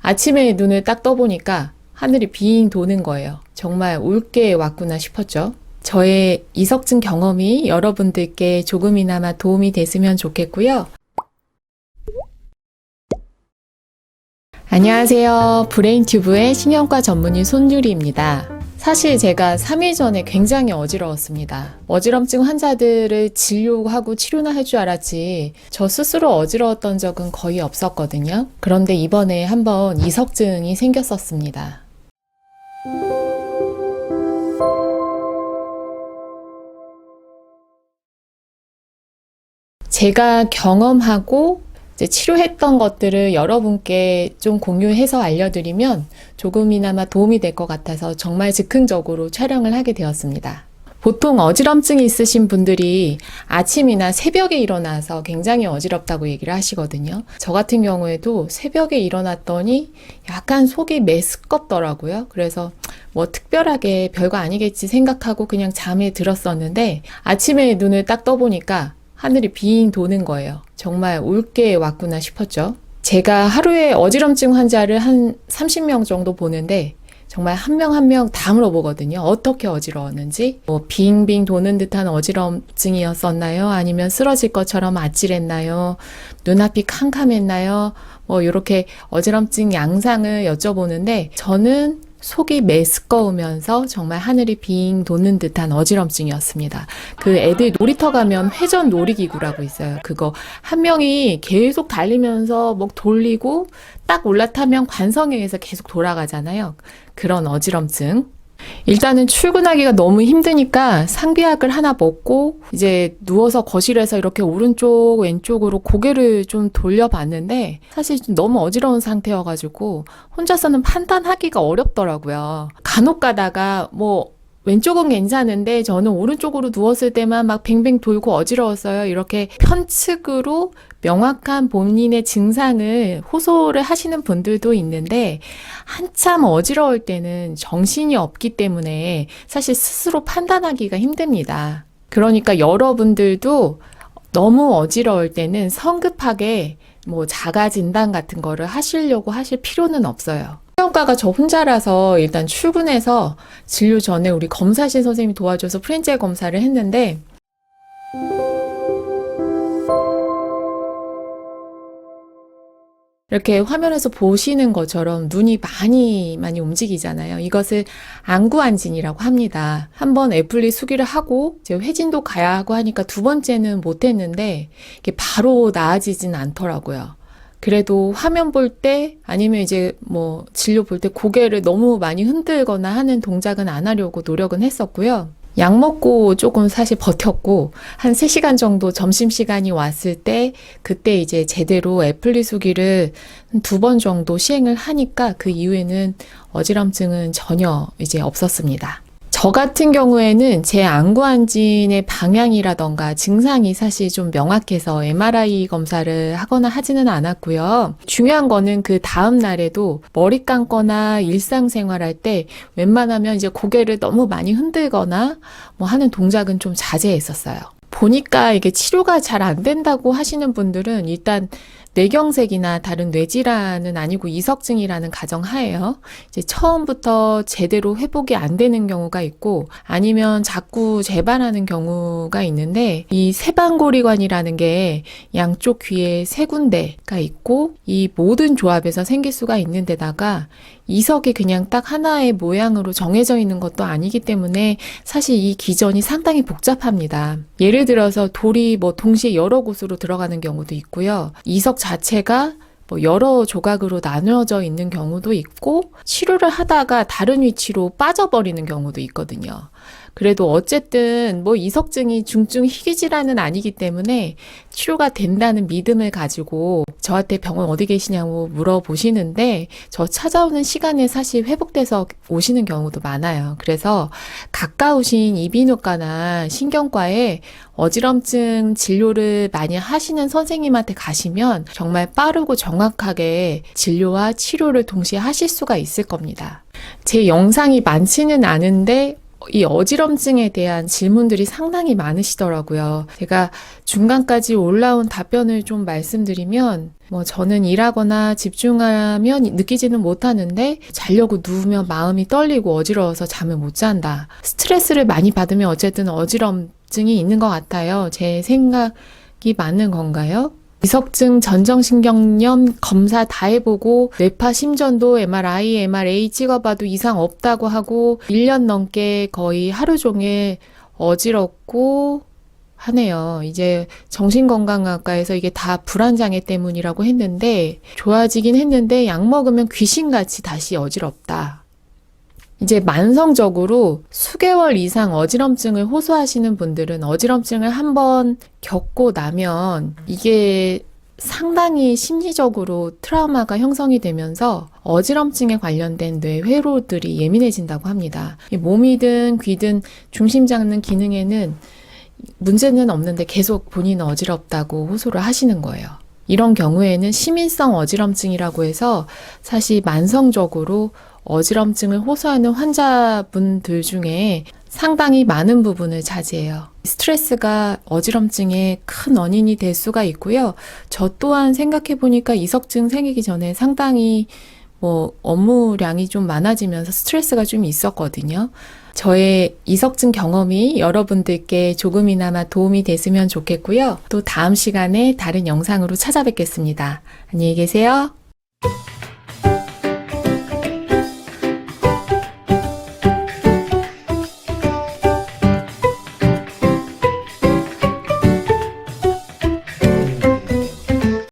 아침에 눈을 딱 떠보니까 하늘이 빙 도는 거예요. 정말 올게 왔구나 싶었죠. 저의 이석증 경험이 여러분들께 조금이나마 도움이 됐으면 좋겠고요. 안녕하세요. 브레인튜브의 신경과 전문의 손유리입니다. 사실 제가 3일 전에 굉장히 어지러웠습니다. 어지럼증 환자들을 진료하고 치료나 할 줄 알았지 저 스스로 어지러웠던 적은 거의 없었거든요. 그런데 이번에 한번 이석증이 생겼었습니다. 제가 경험하고 이제 치료했던 것들을 여러분께 좀 공유해서 알려드리면 조금이나마 도움이 될 것 같아서 정말 즉흥적으로 촬영을 하게 되었습니다. 보통 어지럼증이 있으신 분들이 아침이나 새벽에 일어나서 굉장히 어지럽다고 얘기를 하시거든요. 저 같은 경우에도 새벽에 일어났더니 약간 속이 메스껍더라고요. 그래서 뭐 특별하게 별거 아니겠지 생각하고 그냥 잠에 들었었는데 아침에 눈을 딱 떠보니까 하늘이 빙 도는 거예요. 정말 올게 왔구나 싶었죠. 제가 하루에 어지럼증 환자를 한 30명 정도 보는데 정말 한 명 한 명 다 물어보거든요. 어떻게 어지러웠는지, 뭐 빙빙 도는 듯한 어지럼증이었었나요? 아니면 쓰러질 것처럼 아찔했나요? 눈앞이 캄캄했나요? 뭐 이렇게 어지럼증 양상을 여쭤보는데 저는 속이 메스꺼우면서 정말 하늘이 빙 도는 듯한 어지럼증이었습니다. 그 애들 놀이터 가면 회전 놀이기구라고 있어요. 그거 한 명이 계속 달리면서 뭐 돌리고 딱 올라타면 관성에 의해서 계속 돌아가잖아요. 그런 어지럼증. 일단은 출근하기가 너무 힘드니까 상비약을 하나 먹고 이제 누워서 거실에서 이렇게 오른쪽 왼쪽으로 고개를 좀 돌려봤는데 사실 좀 너무 어지러운 상태여가지고 혼자서는 판단하기가 어렵더라고요. 간혹 가다가 뭐 왼쪽은 괜찮은데 저는 오른쪽으로 누웠을 때만 막 뱅뱅 돌고 어지러웠어요. 이렇게 편측으로 명확한 본인의 증상을 호소를 하시는 분들도 있는데 한참 어지러울 때는 정신이 없기 때문에 사실 스스로 판단하기가 힘듭니다. 그러니까 여러분들도 너무 어지러울 때는 성급하게 뭐 자가 진단 같은 거를 하시려고 하실 필요는 없어요. 신경과가 저 혼자라서 일단 출근해서 진료 전에 우리 검사실 선생님이 도와줘서 프렌치아 검사를 했는데 이렇게 화면에서 보시는 것처럼 눈이 많이 움직이잖아요. 이것을 안구안진이라고 합니다. 한번 애플리 수기를 하고 이제 회진도 가야 하고 하니까 두 번째는 못했는데 이게 바로 나아지진 않더라고요. 그래도 화면 볼 때 아니면 이제 뭐 진료 볼 때 고개를 너무 많이 흔들거나 하는 동작은 안 하려고 노력은 했었고요. 약 먹고 조금 사실 버텼고 한 3시간 정도 점심시간이 왔을 때 그때 이제 제대로 애플리 수기를 2번 정도 시행을 하니까 그 이후에는 어지럼증은 전혀 이제 없었습니다. 저 같은 경우에는 제 안구안진의 방향이라던가 증상이 사실 좀 명확해서 MRI 검사를 하거나 하지는 않았고요. 중요한 거는 그 다음 날에도 머리 감거나 일상생활할 때 웬만하면 이제 고개를 너무 많이 흔들거나 뭐 하는 동작은 좀 자제했었어요. 보니까 이게 치료가 잘 안 된다고 하시는 분들은 일단 뇌경색이나 다른 뇌질환은 아니고 이석증이라는 가정하에요. 이제 처음부터 제대로 회복이 안 되는 경우가 있고 아니면 자꾸 재발하는 경우가 있는데 이 세방고리관이라는 게 양쪽 귀에 3군데가 있고 이 모든 조합에서 생길 수가 있는 데다가 이석이 그냥 딱 하나의 모양으로 정해져 있는 것도 아니기 때문에 사실 이 기전이 상당히 복잡합니다. 예를 들어서 돌이 뭐 동시에 여러 곳으로 들어가는 경우도 있고요. 이석 자체가 뭐 여러 조각으로 나누어져 있는 경우도 있고 치료를 하다가 다른 위치로 빠져버리는 경우도 있거든요. 그래도 어쨌든 뭐 이석증이 중증 희귀질환은 아니기 때문에 치료가 된다는 믿음을 가지고 저한테 병원 어디 계시냐고 물어보시는데 저 찾아오는 시간에 사실 회복돼서 오시는 경우도 많아요. 그래서 가까우신 이비인후과나 신경과에 어지럼증 진료를 많이 하시는 선생님한테 가시면 정말 빠르고 정확하게 진료와 치료를 동시에 하실 수가 있을 겁니다. 제 영상이 많지는 않은데 이 어지럼증에 대한 질문들이 상당히 많으시더라고요. 제가 중간까지 올라온 답변을 좀 말씀드리면, 저는 일하거나 집중하면 느끼지는 못하는데, 자려고 누우면 마음이 떨리고 어지러워서 잠을 못 잔다. 스트레스를 많이 받으면 어쨌든 어지럼증이 있는 것 같아요. 제 생각이 맞는 건가요? 이석증 전정신경염 검사 다 해보고 뇌파 심전도 MRI, MRA 찍어봐도 이상 없다고 하고 1년 넘게 거의 하루 종일 어지럽고 하네요. 이제 정신건강학과에서 이게 다 불안장애 때문이라고 했는데 좋아지긴 했는데 약 먹으면 귀신같이 다시 어지럽다. 이제 만성적으로 수개월 이상 어지럼증을 호소하시는 분들은 어지럼증을 한번 겪고 나면 이게 상당히 심리적으로 트라우마가 형성이 되면서 어지럼증에 관련된 뇌 회로들이 예민해진다고 합니다. 몸이든 귀든 중심 잡는 기능에는 문제는 없는데 계속 본인은 어지럽다고 호소를 하시는 거예요. 이런 경우에는 시민성 어지럼증이라고 해서 사실 만성적으로 어지럼증을 호소하는 환자분들 중에 상당히 많은 부분을 차지해요. 스트레스가 어지럼증의 큰 원인이 될 수가 있고요. 저 또한 생각해 보니까 이석증 생기기 전에 상당히 업무량이 좀 많아지면서 스트레스가 좀 있었거든요. 저의 이석증 경험이 여러분들께 조금이나마 도움이 됐으면 좋겠고요. 또 다음 시간에 다른 영상으로 찾아뵙겠습니다. 안녕히 계세요.